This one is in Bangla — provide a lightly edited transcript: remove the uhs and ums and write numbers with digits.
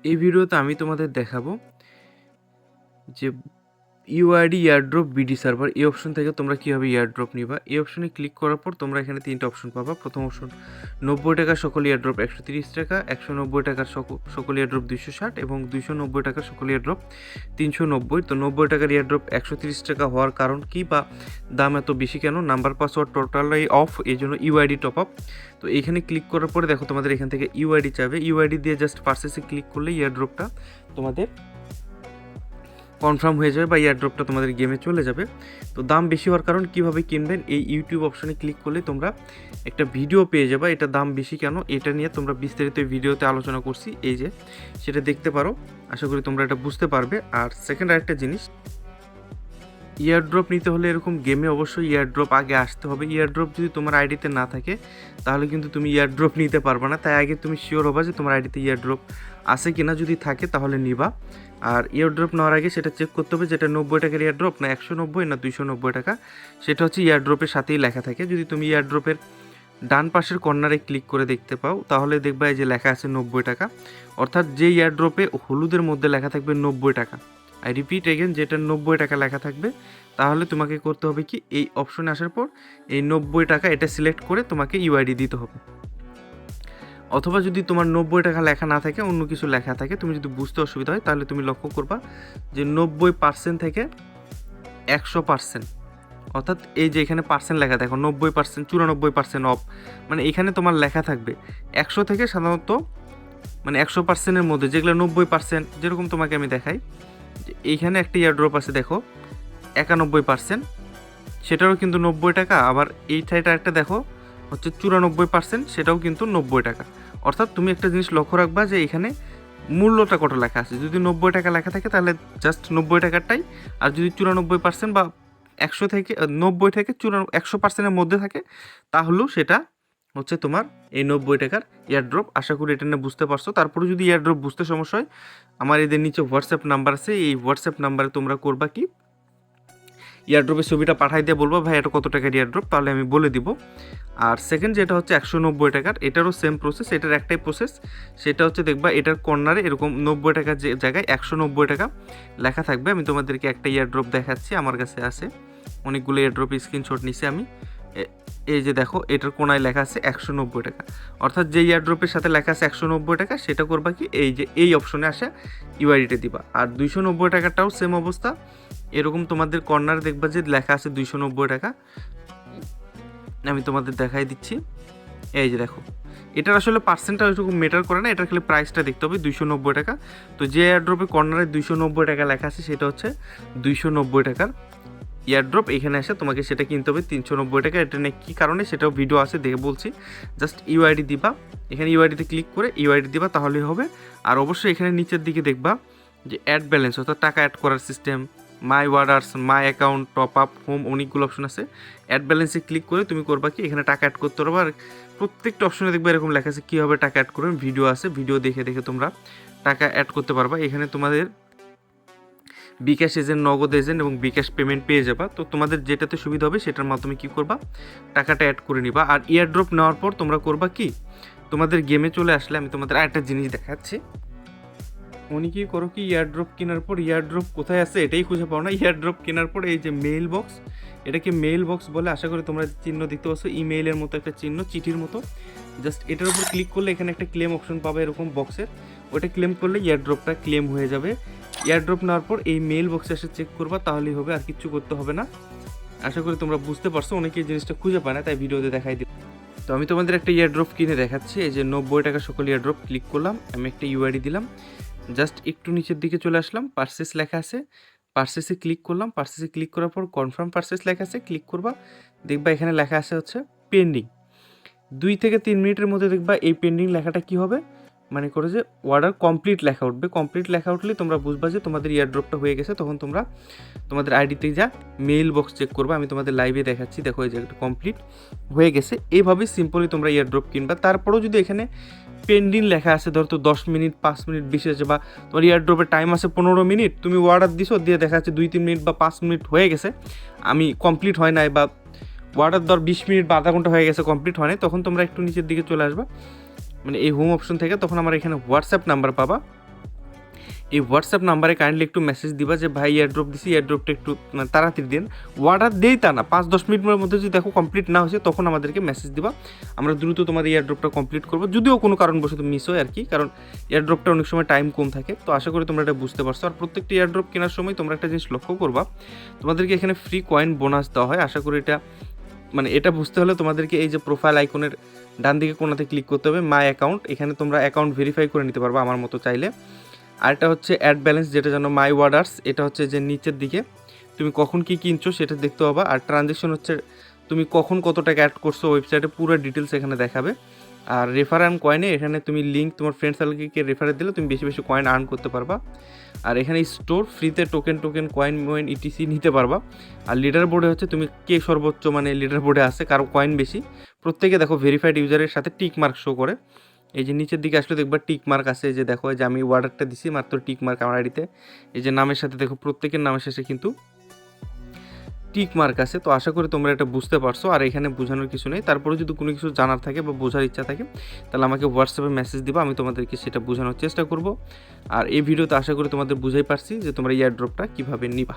এই ভিডিওতে আমি তোমাদের দেখাবো যে ইউআইডি এয়ারড্রপ বিডি সার্ভার এই অপশন থেকে তোমরা কীভাবে এয়ারড্রপ নিবা। এই অপশনে ক্লিক করার পর তোমরা এখানে তিনটা অপশন পাবা। প্রথম অপশন 90 টাকা সকল এয়ারড্রপ 130 টাকা, 190 টাকার সকল এয়ারড্রপ 260 এবং 290 টাকার সকল এয়ারড্রপ 390। তো 90 টাকার এয়ারড্রপ 130 টাকা হওয়ার কারণ কি বা দাম এত বেশি কেন? নাম্বার পাসওয়ার্ড টোটালি অফ, এই জন্য ইউআইডি টপ আপ। তো এইখানে ক্লিক করার পরে দেখো তোমাদের এখান থেকে ইউআইডি চাবে। ইউআইডি দিয়ে জাস্ট পারচেসে ক্লিক করলে এয়ারড্রপটা তোমাদের কনফার্ম হয়ে যাবে বা এয়ারড্রপটা তোমাদের গেমে চলে যাবে। তো দাম বেশি হওয়ার কারণ কীভাবে কিনবেন, এই ইউটিউব অপশনে ক্লিক করলে তোমরা একটা ভিডিও পেয়ে যাবে। এটা দাম বেশি কেন এটা নিয়ে তোমরা বিস্তারিত ভিডিওতে আলোচনা করছি, এই যে সেটা দেখতে পারো। আশা করি তোমরা এটা বুঝতে পারবে। আর সেকেন্ড আরেকটা জিনিস, ইয়ারড্রপ নিতে হলে এরকম গেমে অবশ্যই ইয়ারড্রপ আগে আসতে হবে। ইয়ারড্রপ যদি তোমার আইডিতে না থাকে তাহলে কিন্তু তুমি ইয়ারড্রপ নিতে পারবে না। তাই আগে তুমি শিওর হবা যে তোমার আইডিতে ইয়ারড্রপ আছে কি না, যদি থাকে তাহলে নিবা। আর ইয়ারড্রপ নেওয়ার আগে সেটা চেক করতে হবে যেটা 90 টাকার ইয়ারড্রপ না 190 না 290 টাকা, সেটা হচ্ছে ইয়ারড্রপের সাথেই লেখা থাকে। যদি তুমি ইয়ারড্রপের ডান পাশের কর্নারে ক্লিক করে দেখতে পাও তাহলে দেখবা এই যে লেখা আছে 90 টাকা, অর্থাৎ যে ইয়ারড্রপে হলুদের মধ্যে লেখা থাকবে 90 টাকা। আই রিপিট এগেন, যেটা 90 টাকা লেখা থাকবে তাহলে তোমাকে করতে হবে কি, এই অপশনে আসার পর এই 90 টাকা এটা সিলেক্ট করে তোমাকে ইউআইডি দিতে হবে। অথবা যদি তোমার 90 টাকা লেখা না থাকে, অন্য কিছু লেখা থাকে, তুমি যদি বুঝতে অসুবিধা হয় তাহলে তুমি লক্ষ্য করবা যে 90% থেকে 100%, অর্থাৎ এই যে এখানে পার্সেন্ট লেখা দেখো 90%, 94% অফ, মানে এখানে তোমার লেখা থাকবে 100 থেকে সাধারণত মানে 100%-এর মধ্যে, যেগুলো 90%, যেরকম তোমাকে আমি দেখাই এইখানে একটা ইয়ারড্রপ আছে দেখো 91%, সেটারও কিন্তু 90 টাকা। আবার এই সাইডে একটা দেখো হচ্ছে 94%, সেটাও কিন্তু 90 টাকা। অর্থাৎ তুমি একটা জিনিস লক্ষ্য রাখবা যে এখানে মূল্যটা কত লেখা আছে। যদি 90 টাকা লেখা থাকে তাহলে জাস্ট 90 টাকারটাই, আর যদি 94% বা 100 থেকে 90 থেকে 100%-এর মধ্যে থাকে তাহলেও সেটা হচ্ছে তোমার এই 90 টাকার এয়ারড্রপ। আশা করি এটা নিয়ে বুঝতে পারছো। তারপরে যদি এয়ারড্রপ বুঝতে সমস্যা হয়, আমার এদের নিচে হোয়াটসঅ্যাপ নাম্বার আছে, এই হোয়াটসঅ্যাপ নাম্বারে তোমরা করবা কি, এয়ারড্রপের ছবিটা পাঠাই দিয়ে বলবো ভাই এটা কত টাকার এয়ারড্রপ, তাহলে আমি বলে দিব। আর সেকেন্ড যেটা হচ্ছে 190 টাকার, এটারও সেম প্রসেস, এটার একটাই প্রসেস, সেটা হচ্ছে দেখবা এটার কর্নারে এরকম 90 টাকার যে জায়গায় 190 টাকা লেখা থাকবে। আমি তোমাদেরকে একটা এয়ারড্রপ দেখাচ্ছি, আমার কাছে আছে অনেকগুলো এয়ারড্রপ, স্ক্রিনশট নিছি আমি। এই যে দেখো এটার কোনায় লেখা আছে 190 টাকা, অর্থাৎ যে এয়ারড্রপের সাথে লেখা আছে 190 টাকা সেটা করবা কি, এই যে এই অপশনে আসে ইউআইডিটা দিবা। আর 290 টাকাটাও সেম অবস্থা, এরকম তোমাদের কর্নারে দেখবা যে লেখা আছে 290 টাকা। আমি তোমাদের দেখাই দিচ্ছি, এই যে দেখো এটার আসলে পার্সেন্টটা ওইরকম মেটার করে না, এটার খালি প্রাইসটা দেখতে হবে 290 টাকা। তো যে এয়ারড্রপে কর্নারে 290 টাকা লেখা আছে সেটা হচ্ছে 290 টাকার এয়ারড্রপ। এখানে এসে তোমাকে সেটা কিনতে হবে 390 টাকা। এটা নিয়ে কী কারণে সেটাও ভিডিও আছে, দেখে বলছি। জাস্ট ইউআইডি দিবা, এখানে ইউআইডিতে ক্লিক করে ইউআইডি দিবা তাহলেই হবে। আর অবশ্যই এখানে নিচের দিকে দেখবা যে অ্যাড ব্যালেন্স, অর্থাৎ টাকা অ্যাড করার system, my ওয়ার্ডার্স, my account, top up, home, অনেকগুলো অপশন আছে। অ্যাড ব্যালেন্সে ক্লিক করে তুমি করবা কি, এখানে টাকা অ্যাড করতে পারবা। আর প্রত্যেকটা অপশনে দেখবে এরকম লেখা আছে কীভাবে টাকা অ্যাড করবেন, ভিডিও আছে, ভিডিও দেখে দেখে তোমরা টাকা অ্যাড করতে পারবা। এখানে তোমাদের বিকাশ এজেন্ট, নগদ এজেন্ট এবং বিকাশ পেমেন্ট পেয়ে যাবা। তো তোমাদের যেটাতে সুবিধা হবে সেটার মাধ্যমে কি করবা, টাকাটা অ্যাড করে নিবা। আর এয়ারড্রপ নেওয়ার পর তোমরা করবা কি, তোমাদের গেমে চলে আসলে আমি তোমাদের আরেকটা জিনিস দেখাচ্ছি। অনেকেই করো কি, এয়ারড্রপ কেনার পর এয়ারড্রপ কোথায় আছে এটাই খুঁজে পাও না। এয়ারড্রপ কেনার পর এই যে মেইল বক্স, এটাকে মেইল বক্স বলে, আশা করি তোমরা চিহ্ন দেখতে পাচ্ছ, ইমেইলের মতো একটা চিহ্ন, চিঠির মতো। জাস্ট এটার উপর ক্লিক করলে এখানে একটা ক্লেম অপশন পাবে এরকম বক্সের, ওটা ক্লেম করলে এয়ারড্রপটা ক্লেম হয়ে যাবে। এয়ারড্রপ নেওয়ার পর এই মেইল বক্সে এসে চেক করবা তাহলেই হবে, আর কিচ্ছু করতে হবে না। আশা করি তোমরা বুঝতে পারছো, অনেকেই জিনিসটা খুঁজে পায় না তাই ভিডিওতে দেখাই দিই। তো আমি তোমাদের একটা এয়ারড্রপ কিনে দেখাচ্ছি। এই যে 90 টাকা সকল এয়ারড্রপ ক্লিক করলাম, আমি একটা ইউআইডি দিলাম, জাস্ট একটু নিচের দিকে চলে আসলাম, পারচেস লেখা আছে, পারচেসে ক্লিক করলাম। পারচেসে ক্লিক করার পর কনফার্ম পারচেস লেখা আছে, ক্লিক করবা, দেখবা এখানে লেখা আছে হচ্ছে পেন্ডিং। 2 থেকে 3 মিনিটের মধ্যে দেখবা এই পেন্ডিং লেখাটা কি হবে, মানে করে যে অর্ডার কমপ্লিট লেখা উঠবে। কমপ্লিট লেখা উঠলে তোমরা বুঝবা যে তোমাদের এয়ারড্রপটা হয়ে গেছে। তখন তোমরা তোমাদের আইডিতে যা মেইল বক্স চেক করবা, আমি তোমাদের লাইভে দেখাচ্ছি, দেখো এই যে একটা কমপ্লিট হয়ে গেছে। এইভাবেই সিম্পলি তোমরা এয়ারড্রপ কিনবা। তারপরেও যদি এখানে পেন্ডিং লেখা আছে, ধর তো 10 মিনিট, 5 মিনিট বেশি আছে, বা তোমার এয়ারড্রপের টাইম আছে 15 মিনিট, তুমি অর্ডার দিছো, দিয়ে দেখা যাচ্ছে 2-3 মিনিট বা 5 মিনিট হয়ে গেছে, আমি কমপ্লিট হয় নাই, বা অর্ডার ধর 20 মিনিট বা আধা ঘন্টা হয়ে গেছে, কমপ্লিট হয় নাই, তখন তোমরা একটু নিচের দিকে চলে আসবা, মানে এই হোম অপশন থেকে। তখন আমার এখানে হোয়াটসঅ্যাপ নাম্বার পাবা, এই হোয়াটসঅ্যাপ নাম্বারে কাইন্ডলি একটু মেসেজ দিবা যে ভাই এয়ারড্রপ দিছি, এয়ারড্রপটা একটু তাড়াতাড়ি দিন। অর্ডার দেই তা না, 5-10 মিনিটের মধ্যে যদি দেখো কমপ্লিট না হয়েছে তখন আমাদেরকে মেসেজ দিবা, আমরা দ্রুত তোমার এয়ারড্রপটা কমপ্লিট করবো, যদিও কোনো কারণবশত মিস হয় আর কি, কারণ এয়ারড্রপটা অনেক সময় টাইম কম থাকে। তো আশা করি তোমরা এটা বুঝতে পারছো। আর প্রত্যেকটি এয়ারড্রপ কেনার সময় তোমরা একটা জিনিস লক্ষ্য করবা, তোমাদেরকে এখানে ফ্রি কয়েন বোনাস দেওয়া হয়। আশা করি এটা এটা বুঝতে হলে তোমাদেরকে এই যে প্রোফাইল আইকনের ডান দিকে কোণাতে ক্লিক করতে হবে, মাই অ্যাকাউন্ট, এখানে তোমরা অ্যাকাউন্ট ভেরিফাই করে নিতে পারবা আমার মতো চাইলে। আর এটা হচ্ছে অ্যাড ব্যালেন্স, যেটা জানো মাই অর্ডার্স, এটা হচ্ছে যে নিচের দিকে তুমি কখন কি কিনছো সেটা দেখতে পাবা। আর ট্রানজ্যাকশন হচ্ছে তুমি কখন কত টাকা অ্যাড করছো ওয়েবসাইটে পুরো ডিটেলস এখানে দেখাবে। আর রেফার অ্যান্ড কয়েনে এখানে তুমি লিঙ্ক তোমার ফ্রেন্ড সার্কেলকে রেফারে দিলে তুমি বেশি বেশি কয়েন আর্ন করতে পারবা। আর এখানে স্টোর ফ্রিতে টোকেন কয়েন ইটিসি নিতে পারবা। আর লিডার বোর্ডে হচ্ছে তুমি কে সর্বোচ্চ লিডার বোর্ডে আছে, কারো কয়েন বেশি, প্রত্যেকে দেখো ভেরিফাইড ইউজারের সাথে টিক মার্ক শো করে। এই যে নিচের দিকে আসলে দেখবা টিক মার্ক আছে, এই যে দেখো যে আমি অর্ডারটা দিছি মাত্র টিক মার্ক আমার আইডিতে, এই যে নামের সাথে দেখো প্রত্যেকের নামের শেষে কিন্তু টিক মার্ক আছে। তো আশা করি তোমরা এটা বুঝতে পারছো। আর এখানে বোঝানোর কিছু নেই, তারপরে যদি কোনো কিছু জানার থাকে বা বোঝার ইচ্ছা থাকে তাহলে আমাকে হোয়াটসঅ্যাপে মেসেজ দিবা, আমি তোমাদেরকে সেটা বোঝানোর চেষ্টা করব। আর এই ভিডিওতে আশা করি তোমাদের বুঝাই পারছি যে তোমরা এয়ারড্রপটা কীভাবে নিবা।